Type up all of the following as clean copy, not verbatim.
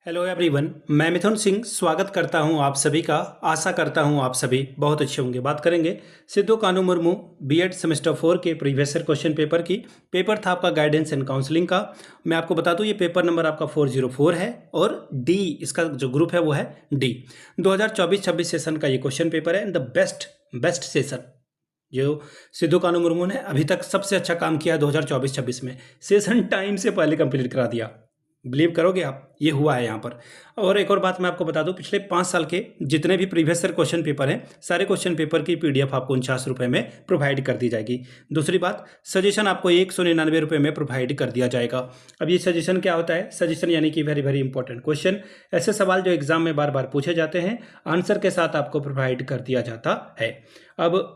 Hello everyone, मैं मिथुन सिंह स्वागत करता हूं आप सभी का। आशा करता हूं आप सभी बहुत अच्छे होंगे। बात करेंगे सिद्धू कानू मुर्मू बीएड सेमेस्टर 4 के प्रीवियस ईयर क्वेश्चन पेपर की। पेपर था आपका गाइडेंस एंड काउंसलिंग का। मैं आपको बता दूं ये पेपर नंबर आपका 404 है और डी इसका जो ग्रुप है वो है डी। 2024-26 सेशन का ये क्वेश्चन पेपर है एंड द बेस्ट सेशन जो सिद्धू कानू मुर्मू ने अभी तक सबसे अच्छा काम किया 2024-26 में। सेशन टाइम से पहले कंप्लीट करा दिया। बिलीव करोगे आप, ये हुआ है यहाँ पर। और एक और बात मैं आपको बता दूं, पिछले 5 साल के जितने भी प्रीवियस ईयर क्वेश्चन पेपर हैं, सारे क्वेश्चन पेपर की पीडीएफ आपको 49 रुपये में प्रोवाइड कर दी जाएगी। दूसरी बात, सजेशन आपको 199 रुपये में प्रोवाइड कर दिया जाएगा। अब ये सजेशन क्या होता है? सजेशन यानी कि वेरी वेरी इंपॉर्टेंट क्वेश्चन, ऐसे सवाल जो एग्जाम में बार बार पूछे जाते हैं, आंसर के साथ आपको प्रोवाइड कर दिया जाता है। अब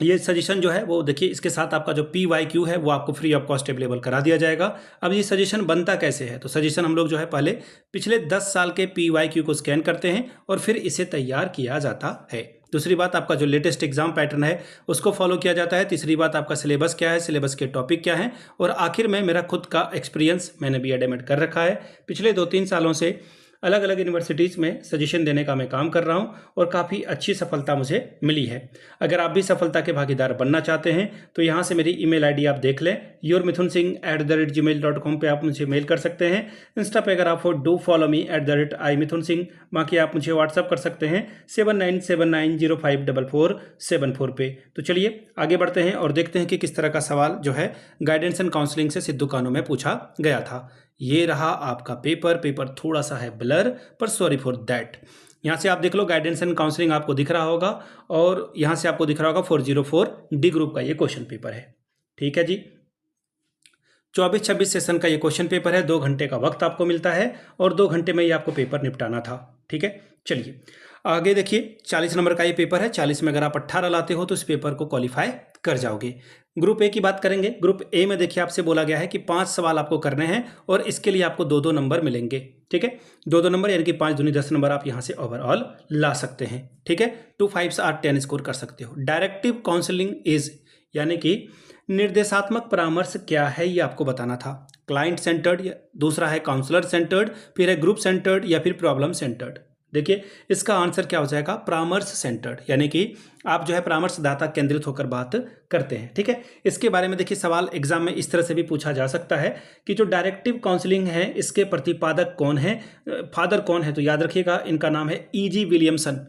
ये सजेशन जो है वो देखिए, इसके साथ आपका जो PYQ है वो आपको फ्री ऑफ कॉस्ट अवेलेबल करा दिया जाएगा। अब ये सजेशन बनता कैसे है? तो सजेशन हम लोग जो है पहले पिछले 10 साल के PYQ को स्कैन करते हैं और फिर इसे तैयार किया जाता है। दूसरी बात, आपका जो लेटेस्ट एग्जाम पैटर्न है उसको फॉलो किया जाता है। तीसरी बात, आपका सिलेबस क्या है, सिलेबस के टॉपिक क्या है, और आखिर में मेरा खुद का एक्सपीरियंस, मैंने BEd एमएड कर रखा है। पिछले 2-3 सालों से अलग अलग यूनिवर्सिटीज़ में सजेशन देने का मैं काम कर रहा हूं और काफ़ी अच्छी सफलता मुझे मिली है। अगर आप भी सफलता के भागीदार बनना चाहते हैं तो यहाँ से मेरी ईमेल आईडी आप देख लें, yourmithunsingh@gmail.com पे आप मुझे मेल कर सकते हैं। इंस्टा पे अगर आप हो डू फॉलो मी @imithunsingh। बाकी आप मुझे व्हाट्सअप कर सकते हैं 7979054474 पे। तो चलिए आगे बढ़ते हैं और देखते हैं कि किस तरह का सवाल जो है गाइडेंस एंड काउंसलिंग से सिद्धू कानू में पूछा गया था। ये रहा आपका पेपर थोड़ा सा है ब्लर, पर सॉरी फॉर दैट। यहाँ से आप देख लो, गाइडेंस एंड काउंसलिंग आपको दिख रहा होगा और यहाँ से आपको दिख रहा होगा 404 डी ग्रुप का ये क्वेश्चन पेपर है। ठीक है जी, 24-26 सेशन का ये क्वेश्चन पेपर है। 2 घंटे का वक्त आपको मिलता है और 2 घंटे में ये आपको पेपर निपटाना था। ठीक है, चलिए आगे देखिए। 40 नंबर का ये पेपर है। 40 में अगर आप 18 लाते हो तो इस पेपर को क्वालिफाई कर जाओगे। ग्रुप ए की बात करेंगे। ग्रुप ए में देखिए आपसे बोला गया है कि 5 सवाल आपको करने हैं और इसके लिए आपको 2-2 नंबर मिलेंगे। ठीक है, 2-2 नंबर यानी कि 5 दूनी 10 नंबर आप यहाँ से ओवरऑल ला सकते हैं। ठीक है, 2 5 से 8 10 स्कोर कर सकते हो। डायरेक्टिव काउंसलिंग इज यानी कि निर्देशात्मक परामर्श क्या है ये आपको बताना था। क्लाइंट सेंटर्ड, दूसरा है काउंसलर सेंटर्ड, फिर है ग्रुप सेंटर्ड या फिर प्रॉब्लम सेंटर्ड। देखिए इसका आंसर क्या हो जाएगा? परामर्श सेंटर्ड, यानी कि आप जो है परामर्शदाता केंद्रित होकर बात करते हैं। ठीक है, इसके बारे में देखिए सवाल एग्जाम में इस तरह से भी पूछा जा सकता है कि जो डायरेक्टिव काउंसलिंग है इसके प्रतिपादक कौन है, फादर कौन है? तो याद रखिएगा इनका नाम है E.G. विलियमसन।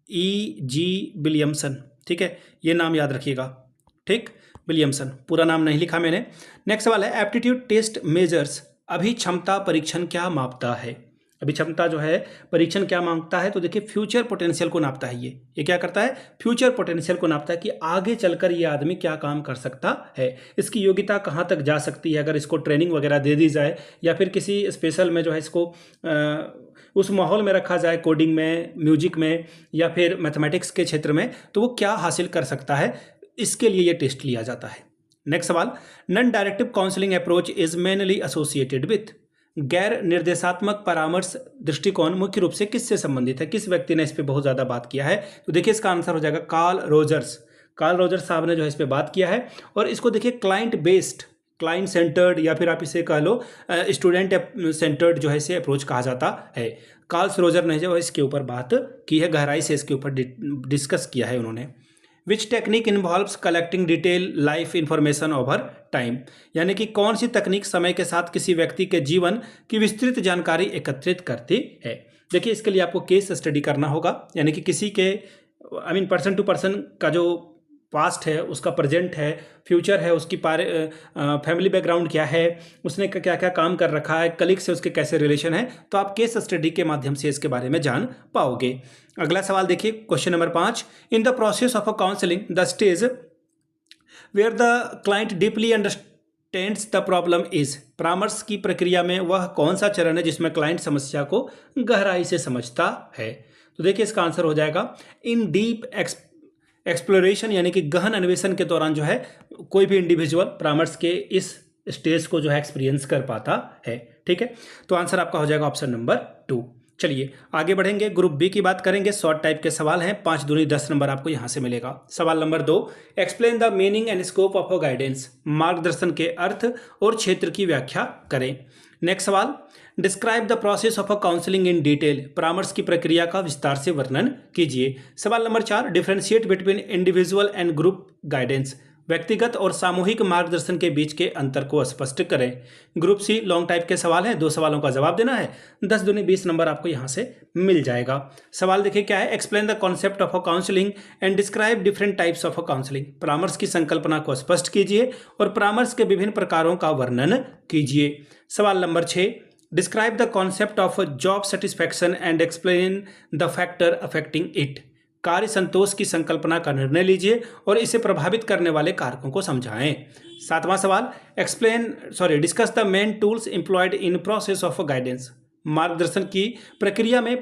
E.G. विलियमसन, ठीक है, ये नाम याद रखिएगा। ठीक, विलियमसन, पूरा नाम नहीं लिखा मैंने। नेक्स्ट सवाल है एप्टीट्यूड टेस्ट मेजर्स, अभिक्षमता परीक्षण क्या मापता है? अभिक्षमता जो है परीक्षण क्या मांगता है? तो देखिए फ्यूचर पोटेंशियल को नापता है। ये क्या करता है? फ्यूचर पोटेंशियल को नापता है कि आगे चलकर ये आदमी क्या काम कर सकता है, इसकी योग्यता कहाँ तक जा सकती है अगर इसको ट्रेनिंग वगैरह दे दी जाए या फिर किसी स्पेशल में जो है इसको उस माहौल में रखा जाए, कोडिंग में, म्यूजिक में या फिर मैथमेटिक्स के क्षेत्र में, तो वो क्या हासिल कर सकता है, इसके लिए ये टेस्ट लिया जाता है। नेक्स्ट सवाल, non directive counselling approach is mainly associated with, गैर निर्देशात्मक परामर्श दृष्टिकोण मुख्य रूप से किससे संबंधित है? किस व्यक्ति ने इस पे बहुत ज़्यादा बात किया है? तो देखिए इसका आंसर हो जाएगा कार्ल रोजर्स। कार्ल रोजर्स साहब ने जो है इस पे बात किया है और इसको देखिए क्लाइंट बेस्ड, क्लाइंट सेंटर्ड या फिर आप इसे कह लो स्टूडेंट सेंटर्ड जो है इसे अप्रोच कहा जाता है। कार्ल रोजर ने जो इसके ऊपर बात की है, गहराई से इसके ऊपर डिस्कस किया है उन्होंने। Which technique involves collecting detail life information over time, यानी कि कौन सी तकनीक समय के साथ किसी व्यक्ति के जीवन की विस्तृत जानकारी एकत्रित करती है? देखिए इसके लिए आपको केस स्टडी करना होगा, यानी कि किसी के पर्सन टू पर्सन का जो पास्ट है, उसका प्रेजेंट है, फ्यूचर है, उसकी फैमिली बैकग्राउंड क्या है, उसने क्या क्या काम कर रखा है, कलीग से उसके कैसे रिलेशन है, तो आप केस स्टडी के माध्यम से इसके बारे में जान पाओगे। अगला सवाल देखिए, question number 5, in the process of a counselling the stage where the client deeply understands the problem is, परामर्श की प्रक्रिया में वह कौन सा चरण है जिसमें क्लाइंट समस्या को गहराई से समझता है? तो देखिए इसका आंसर हो जाएगा इन डीप एक्सप्लोरेशन, यानी कि गहन अन्वेषण के दौरान जो है कोई भी इंडिविजुअल परामर्श के इस स्टेज को जो है एक्सपीरियंस कर पाता है। ठीक है, तो आंसर आपका हो जाएगा ऑप्शन नंबर 2। चलिए आगे बढ़ेंगे, ग्रुप बी की बात करेंगे। शॉर्ट टाइप के सवाल हैं, 5 दूनी 10 नंबर आपको यहां से मिलेगा। सवाल number 2, explain the meaning and scope of a guidance, मार्गदर्शन के अर्थ और क्षेत्र की व्याख्या करें। नेक्स्ट सवाल, describe the process of a counselling in detail, परामर्श की प्रक्रिया का विस्तार से वर्णन कीजिए। सवाल number 4, differentiate between individual and group guidance, व्यक्तिगत और सामूहिक मार्गदर्शन के बीच के अंतर को स्पष्ट करें। ग्रुप सी लॉन्ग टाइप के सवाल हैं, 2 सवालों का जवाब देना है, 10 दूनी 20 नंबर आपको यहाँ से मिल जाएगा। सवाल देखिए क्या है, explain the concept of a counselling and describe different types of a counselling, परामर्श की संकल्पना को स्पष्ट कीजिए और परामर्श के विभिन्न प्रकारों का वर्णन कीजिए। सवाल number 6, describe the concept of job satisfaction and explain the factor affecting it, कार्य संतोष की संकल्पना का निर्णय लीजिए और इसे प्रभावित करने वाले कारकों को समझाएं। 7वां सवाल, discuss the main tools employed in process of guidance, मार्गदर्शन की प्रक्रिया में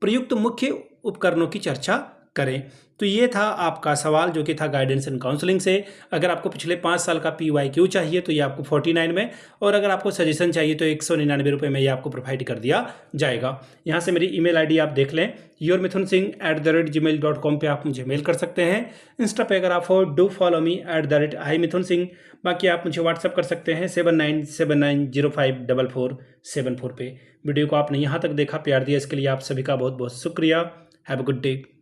प्रयुक्त मुख्य उपकरणों की चर्चा करें। तो ये था आपका सवाल जो कि था गाइडेंस एंड काउंसलिंग से। अगर आपको पिछले 5 साल का PYQ चाहिए तो ये आपको 49 में, और अगर आपको सजेशन चाहिए तो 199 रुपये में ये आपको प्रोवाइड कर दिया जाएगा। यहाँ से मेरी email ID आप देख लें, yourmithunsingh@gmail.com पे आप मुझे मेल कर सकते हैं। इंस्टा पे अगर आप हो डू फॉलो मी @imithunsingh। बाकी आप मुझे व्हाट्सअप कर सकते हैं 7979054474 पे। वीडियो को आपने यहाँ तक देखा, प्यार दिया, इसके लिए आप सभी का बहुत बहुत शुक्रिया। Have a good day.